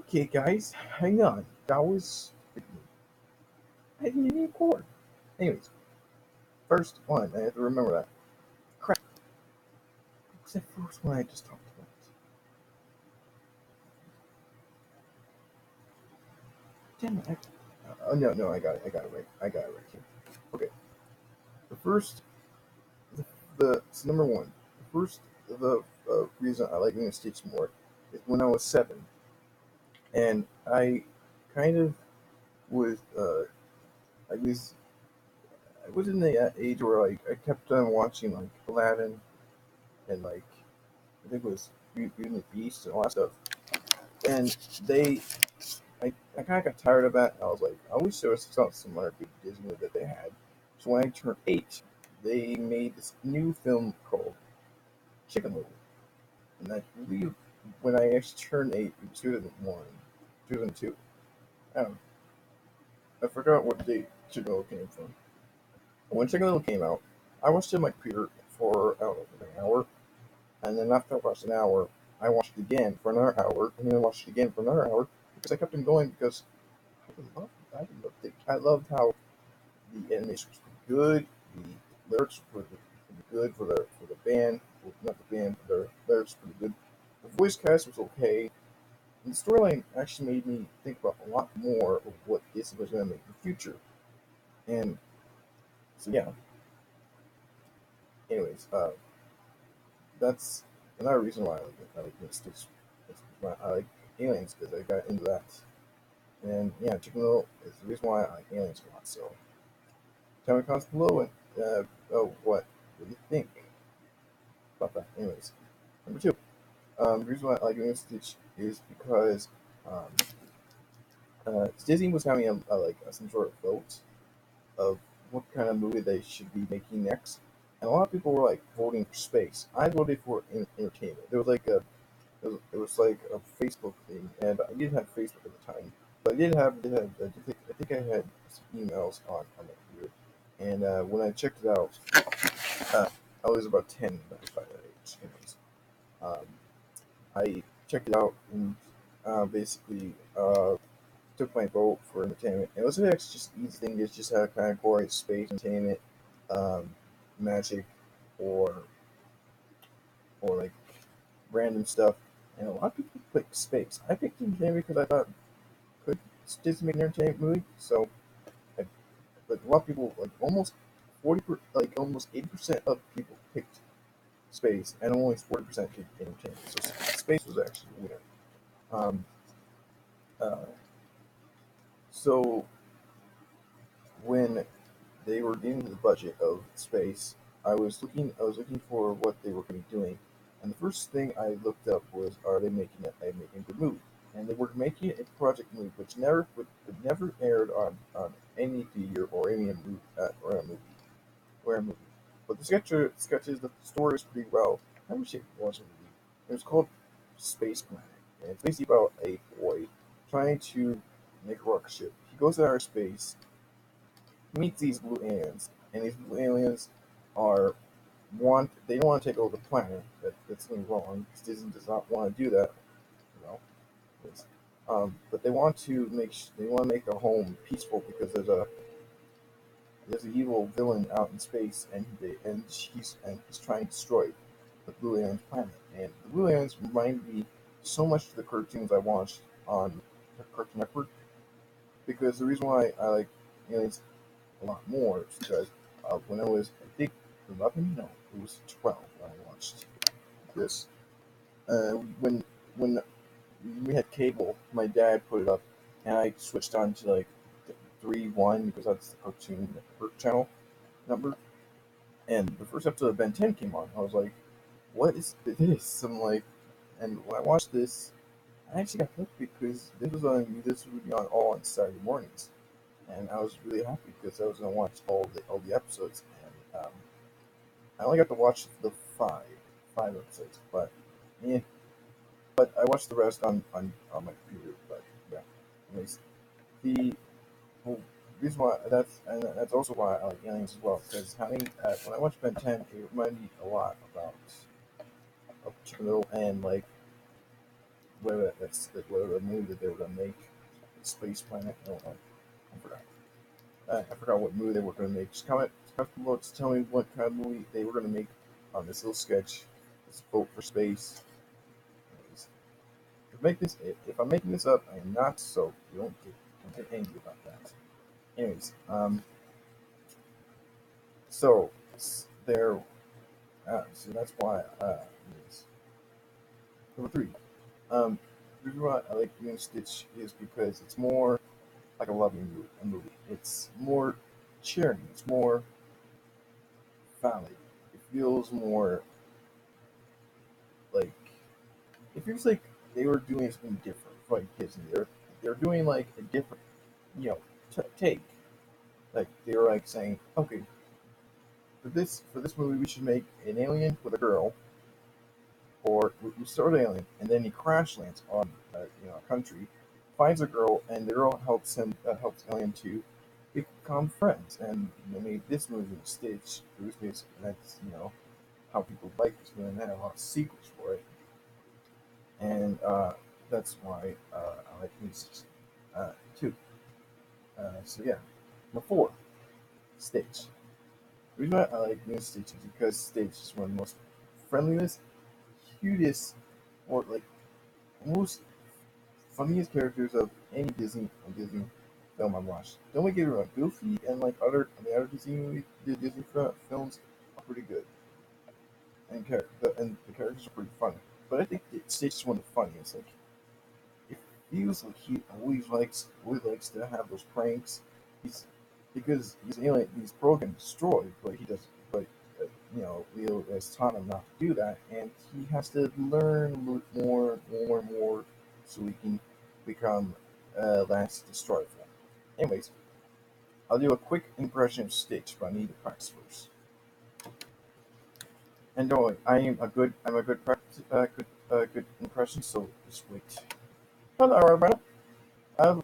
Okay, guys, hang on. That was. I didn't even record. Anyways, first one, I have to remember that. Crap. What was that first one I just talked about? Damn it. Oh, no, I got it. I got it right. I got it right here. Okay. The first. So number one. The first. The reason I like English Stitch more is when I was 7. And I kind of was. I was. I was in the age where like I kept on watching like Aladdin and like I think it was Beauty and the Beast and all that stuff. And they, I kind of got tired of that. I was like, I wish there was some other big Disney movie that they had. So when I turned 8, they made this new film called Chicken Little. And I believe when I actually turned 8, it was 2001, 2002. I don't know. I forgot what date Chicken Little came from. When Chicken Little came out, I watched it on my computer for, I don't know, like an hour. And then after I watched an hour, I watched it again for another hour, and then I watched it again for another hour because I kept on going because I loved how the animation was good, the lyrics were good for the band, well, not the band, but the lyrics were good. The voice cast was okay, and the storyline actually made me think about a lot more of what Disney was going to make in the future. And so yeah, anyways, that's another reason why I like Stitch. I like aliens because I got into that. And yeah, Chicken Little is the reason why I like aliens a lot. So tell me comments below and what do you think about that? Anyways, number two, the reason why I like Aliens Stitch is because um, Disney was having some sort of vote of what kind of movie they should be making next, and a lot of people were like voting for space. I voted for entertainment. There was like a it was like a Facebook thing, and I didn't have Facebook at the time, but I think I had some emails on my computer, and when I checked it out, I was about 10 by that age. Anyways, um, I checked it out and basically took my vote for entertainment. It was actually just easy thing. It's just had a category: space, entertainment, um, magic, or like random stuff. And a lot of people picked space. I picked entertainment because I thought could Disney make an entertainment movie. So, I, but a lot of people, like almost 80% of people picked space, and only 40% picked entertainment. So space was actually the winner. Um, uh, so when they were getting to the budget of space, I was looking for what they were going to be doing, and the first thing I looked up was, are they making a good movie? And they were making a project movie, which never aired on any theater or any movie or a movie. But the sketches, the story was pretty well. I wish it was a movie. It was called Space Planet, and it's basically about a boy trying to make a rocket ship. He goes to outer space, meets these blue aliens, and these blue aliens are they don't want to take over the planet. That's something wrong. Disney does not want to do that. You know, it's, but they want to make a home peaceful because there's an evil villain out in space, and he's trying to destroy the Blue Aliens planet. And the Blue Aliens remind me so much of the cartoons I watched on Cartoon Network. Because the reason why I like aliens a lot more is because when I was, I think, 11, no, it was 12 when I watched this. When we had cable, my dad put it up, and I switched on to like 3-1 because that's the Cartoon Network channel number. And the first episode of Ben 10 came on. I was like, "What is this?" I'm like, and when I watched this, I actually got hooked because this would be on all on Saturday mornings, and I was really happy because I was gonna watch all the episodes. And I only got to watch the five episodes, but yeah, but I watched the rest on my computer. But yeah, anyways, the whole reason why that's also why I like aliens as well, because having when I watched Ben 10, it reminded me a lot about of Chicken Little, and like whatever movie that they were gonna make, Space Planet. I don't know. I forgot. I forgot what movie they were gonna make. Just comment below to tell me what kind of movie they were gonna make on this little sketch. This vote for space. If I'm making this up, I am not. So you don't get angry about that. Anyways, so there. So that's why. Anyways. Number three. The reason why I like doing Stitch is because it's more like a loving movie. It's more cheering. It's more family. It feels more like it feels like they were doing something different for like Disney. They're doing like a different you know take. Like they were like saying, okay, for this movie we should make an alien with a girl, or we start alien and then he crash lands on a country, finds a girl, and the girl helps alien to become friends. And they made this movie Stitch. Bruce Willis, and that's how people like this movie. And they had a lot of sequels for it, and that's why I like these too. So yeah, number four, Stitch. The reason why I like doing Stitch is because Stitch is one of the most friendliest, cutest, or like most funniest characters of any Disney film I've watched. Don't get me wrong, Goofy and like the other Disney films are pretty good, and the characters are pretty funny. But I think Stitch is one of the funniest. Like it feels like he always likes to have those pranks. He's because he's an alien, he's broken, destroyed, but he does. But Leo has taught him not to do that, and he has to learn more, so he can become last destroyer. Anyways, I'll do a quick impression of Stitch, but I need to practice first. And don't worry, I'm a good practice, good impression. So just wait. Hello, everybody. Um,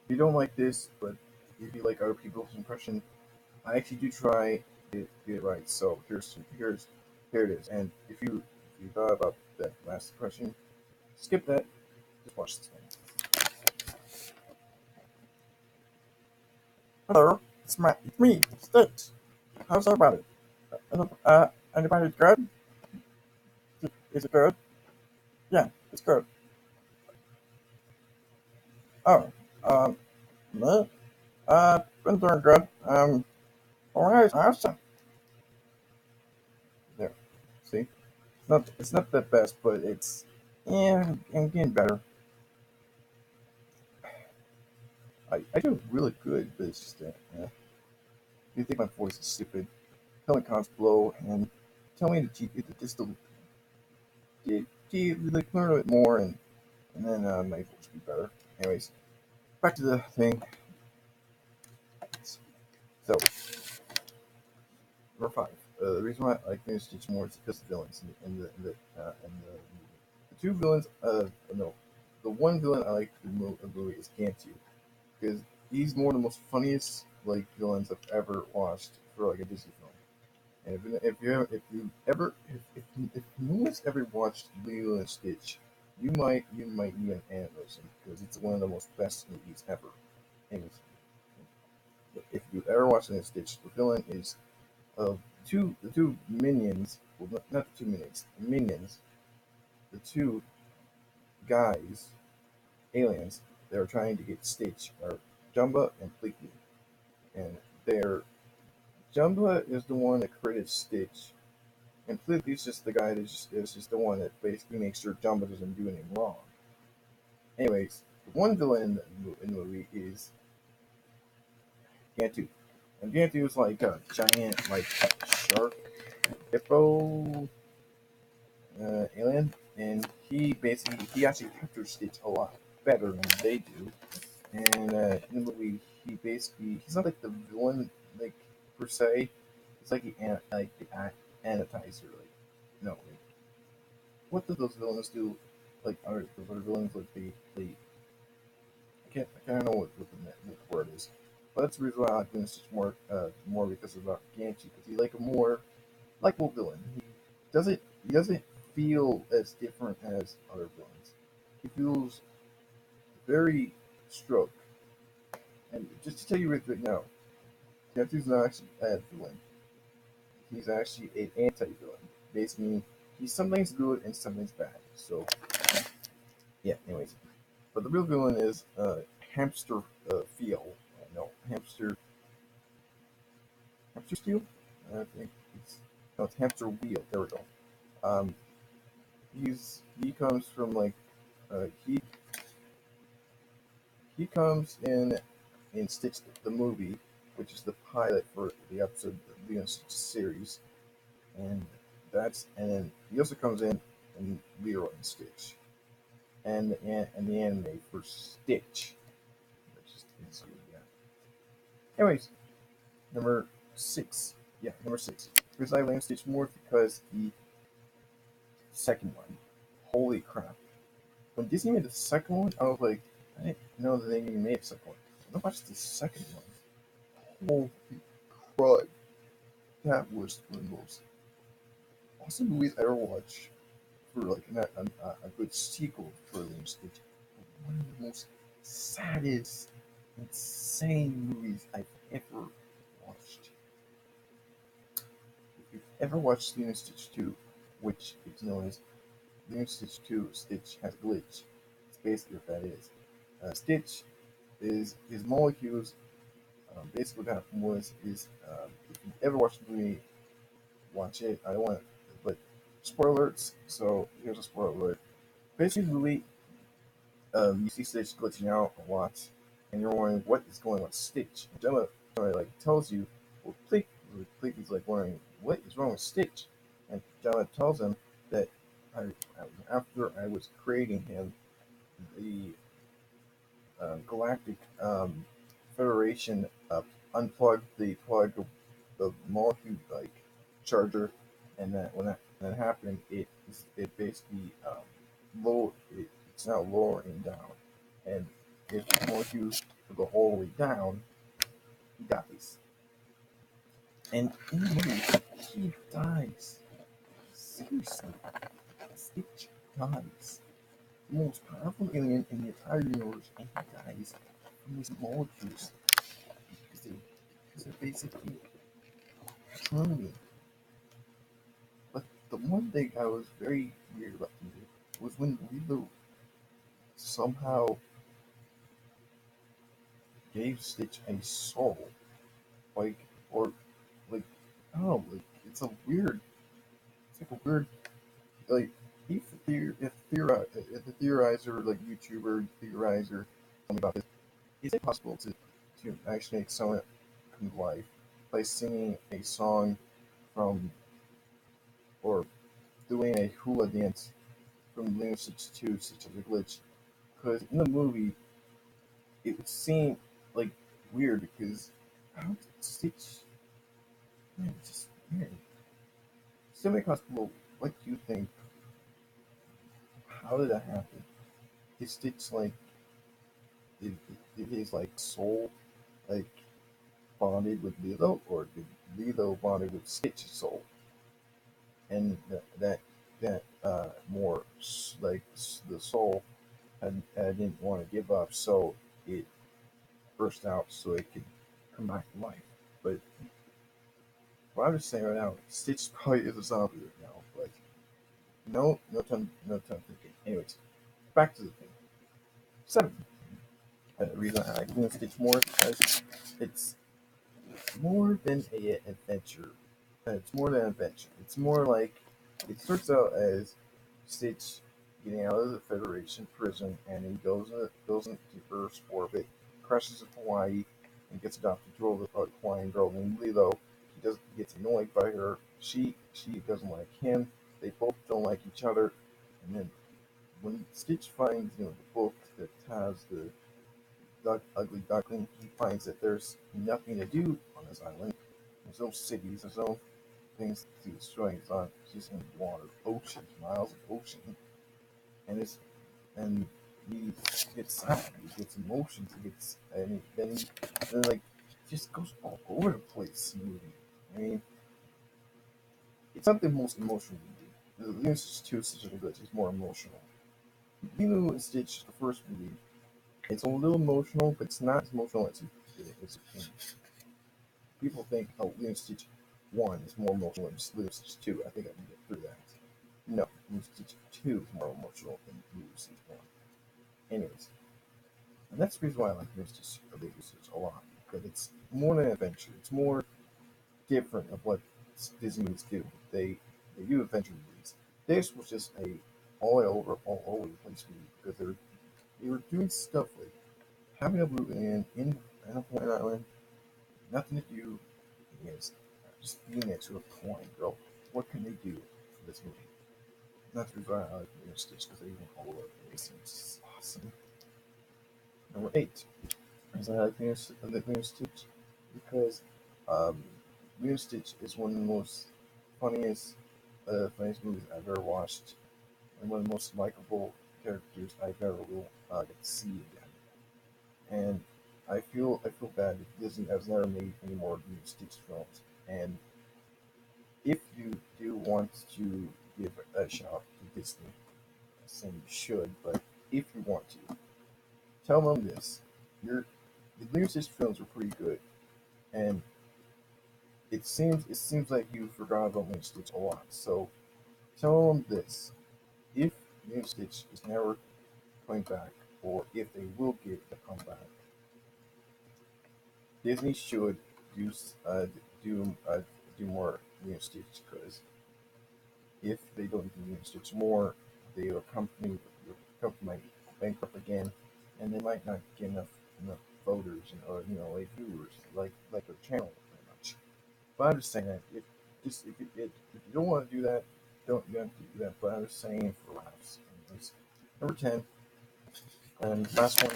if you don't like this, but if you like other people's impression, I actually do try to get it right. So here it is. And if you thought about that last impression, skip that. Just watch this one. Hello, it's me, Stitch. How's everybody? Anybody good? Is it good? Yeah, it's good. Oh, um, me? Been doing good. Alright, awesome. There. See? It's not the best, but yeah, I'm getting better. I do really good, but it's just you think my voice is stupid. Tell me comments below and tell me just to like learn a bit more and then my voice will be better. Anyways, back to the thing. So number five. The reason why I like Finish Stitch more is because of the villains and the two villains. No, the one villain I like the movie is Gantu because he's one of the most funniest like villains I've ever watched for like a Disney film. And if no one's ever watched Lilo and Stitch, you might need an animation because it's one of the most best movies ever. And if you ever watched Lilo and Stitch, the villain is the two minions. Well, not the two minions. The minions. The two guys, aliens. That are trying to get Stitch are Jumba and Plicky, and they're Jumba is the one that created Stitch. And Flippy's just the guy is just the one that basically makes sure Jumbo doesn't do anything wrong. Anyways, the one villain in the movie is Gantu. And Gantu is like a giant, like shark hippo alien, and he actually captures Stitch a lot better than they do. And in the movie, he's not like the villain like per se. It's like the anatizer, like no, like, what do those villains do? Like those other villains, like they I can't know what the word is, but that's the reason why I like this more because of Ganchi because he's like a more likable villain. He doesn't feel as different as other villains. He feels very stroke. And just to tell you right now, Neptune's not actually a bad villain. He's actually an anti-villain. Basically, he's sometimes good and sometimes bad. So yeah. Anyways, but the real villain is Hamster Feel. No, Hamster Steel. I think it's no, it's Hamster Wheel. There we go. Um, he comes from like uh, he he comes in Stitch the movie, which is the pilot for the episode of the Stitch series, and and then he also comes in Leroy and Stitch, and the anime for Stitch, which is yeah. Anyways, number six, yeah, number six. Because I like Stitch more because the second one, holy crap! When Disney made the second one, I was like, I didn't know that they even made a second one. I watched the second one. Holy crud! That was one of the most awesome movies I ever watched for like a good sequel for Lilo and Stitch. One of the most saddest, insane movies I've ever watched. If you've ever watched Lilo and Stitch 2, which is known as Lilo and Stitch 2, Stitch has a glitch. It's basically what that is. Stitch is his molecules. Basically, what happened was if you ever watched the movie, watch it. I don't want to, but spoilers. So here's a spoiler alert. Basically, the movie, you see Stitch glitching out a lot, and you're wondering what is going on with Stitch. And Gemma like tells you, well, Pleak is like wondering what is wrong with Stitch, and Gemma tells him that after I was creating him, the Galactic Federation unplugged the plug of the molecule like charger, and that when that happened, it basically it's now lowering down, and if the molecule go all the way down, he dies. And in the movie, he dies. Seriously, Stitch dies. The most powerful alien in the entire universe, and he dies from these molecules because they're basically drowning. But the one thing I was very weird about the movie was when Lilo somehow gave Stitch a soul, like or like I don't know, like it's like a weird like if the theorizer like YouTuber theorizer told me about this, is it possible to actually make someone come to life by singing a song from or doing a hula dance from Lilo Stitch 2, such as a glitch? Because in the movie, it would seem like weird because how did Stitch, man, it's just weird. Semi possible. What do you think? How did that happen? Did Stitch like did his like soul like bonded with Lilo, or did Lilo bonded with Stitch's soul? And that more like the soul didn't want to give up, so it burst out so it could come back to life. But what I'm just saying right now, Stitch probably is a zombie right now. But no time thinking. Anyways, back to the thing. Seven. The reason I like doing Stitch more is because it's more than a adventure. It's more than an adventure. It's more like it starts out as Stitch getting out of the Federation prison, and he goes into Earth's orbit, crashes in Hawaii, and gets adopted to a Hawaiian girl named Lilo. He gets annoyed by her. She doesn't like him. They both don't like each other. And then when Stitch finds the book that has the ugly duckling, he finds that there's nothing to do on this island. There's no cities. There's no things to destroy. It's not just in water, oceans, miles of ocean, and and he gets sad. He gets emotions. Then like just goes all over the place. In the movie. I mean, it's not the most emotional movie. The Lilo and Stitch 2 is such a good. It's more emotional. Lilo and Stitch, the first movie, it's a little emotional, but it's not as emotional as you think. People think, oh, Lilo and Stitch 1 is more emotional than Lilo and Stitch 2. I think I can get through that. No, Lilo and Stitch 2 is more emotional than Lilo and Stitch 1. Anyways, and that's the reason why I like Lilo and Stitch a lot. Because it's more than an adventure. It's more different of what Disney movies do. They do adventure movies. This was just a all over the place movie because they were doing stuff like having a blue in Anna Island, nothing to do, is just being there to a point, bro. What can they do for this movie? Not to revive I like Stitch because they went all over the place and it's just awesome. Number 8 is I like Lilo Stitch because um, Lilo Stitch is one of the most funniest movies I've ever watched and one of the most likable characters I've ever will get to see again. And I feel bad that Disney has never made any more Lilo Stitch films. And if you do want to give a shout to Disney, I'm saying you should, but if you want to, tell them this: your the Lilo Stitch films are pretty good, and it seems like you forgot about Lilo Stitch a lot. So tell them this: if Lilo Stitch is never coming back, or if they will get a comeback, Disney should do do do more Lilo Stitch because if they don't do Lilo Stitch more, the company might bankrupt again, and they might not get enough voters or like viewers like their channel very much. But I'm just saying that if you don't want to do that, don't you have to do that. But I'm just saying for laughs. Anyways, number 10, and last one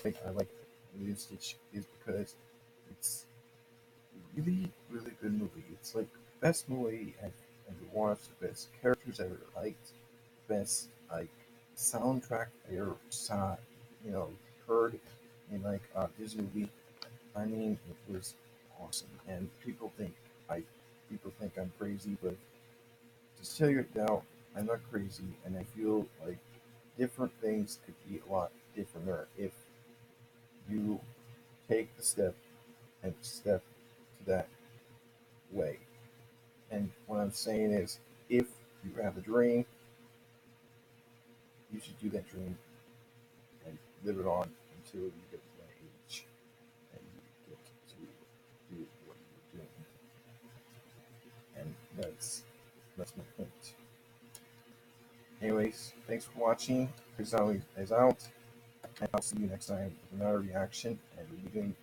think I like Lilo and Stitch is because it's a really good movie. It's like the best movie I've ever watched, the best characters I ever liked, best like soundtrack I ever saw, you know, heard in like Disney movie. I mean, it was awesome, and I people think I'm crazy, but to tell you now, I'm not crazy, and I feel like different things could be a lot different if you take the step and step to that way. And what I'm saying is, if you have a dream, you should do that dream and live it on until you get to that age and you get to do what you're doing. And that's my point. Anyways, thanks for watching. Chris always is out, and I'll see you next time with another reaction. And we'll be doing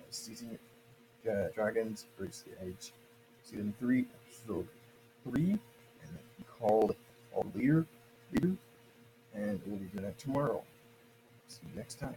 season Dragons Versus the Edge, season 3, episode 3, and called Leader, and we'll be doing that tomorrow. See you next time.